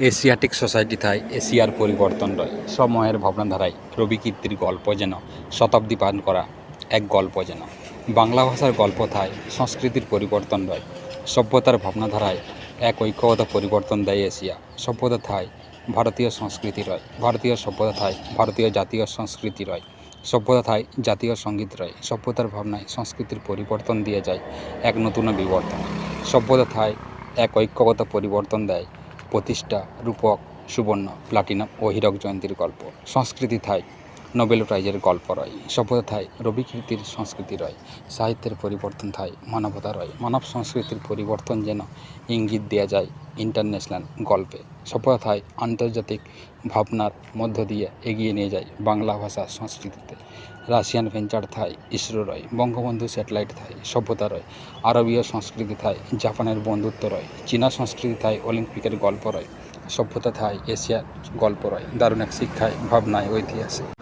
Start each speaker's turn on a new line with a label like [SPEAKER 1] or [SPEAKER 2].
[SPEAKER 1] Asiatic society থাই এশিয়ার পরিবর্তন রয় সময়ের ভাবনাধারায় রবি কীর্তির গল্প যেন শতাব্দী পান করা এক গল্প যেন বাংলা ভাষার গল্প থাই সংস্কৃতির পরিবর্তন রয় সভ্যতার ভাবনাধারায় এক ঐক্যগত পরিবর্তন দেয় এশিয়া সভ্যতা থাই ভারতীয় সংস্কৃতি রয় ভারতীয় সভ্যতা থাই ভারতীয় জাতীয় সংস্কৃতি রয় সভ্যতা থাই জাতীয় সঙ্গীত রয় সভ্যতার ভাবনায় সংস্কৃতির পরিবর্তন দিয়ে যায় এক নতুন বিবর্তন সভ্যতা থাই এক ঐক্যগত পরিবর্তন দেয় প্রতিষ্ঠা রূপক সুবর্ণ প্লাটিনাম ও হীরক জয়ন্তীর গল্প সংস্কৃতি থাই নোবেল প্রাইজের গল্প রয় সভ্যতা থাই রবি কীর্তির সংস্কৃতি রয় সাহিত্যের পরিবর্তন থাই মানবতা রয় মানব সংস্কৃতির পরিবর্তন যেন ইঙ্গিত দেওয়া যায় ইন্টারন্যাশনাল গল্পে সভ্যতা থাই আন্তর্জাতিক ভাবনার মধ্য দিয়ে এগিয়ে নিয়ে যায় বাংলা ভাষা সংস্কৃতিতে রাশিয়ান ভেঞ্চার থাই ইসরো রয় বঙ্গবন্ধু স্যাটেলাইট থাই সভ্যতা রয় আরবীয় সংস্কৃতি থাই জাপানের বন্ধুত্ব রয় চীনা সংস্কৃতি থাই অলিম্পিকের গল্প রয় সভ্যতা থাই এশিয়ার গল্প রয় দারুণ এক শিক্ষায় ভাবনায় ঐতিহাসিক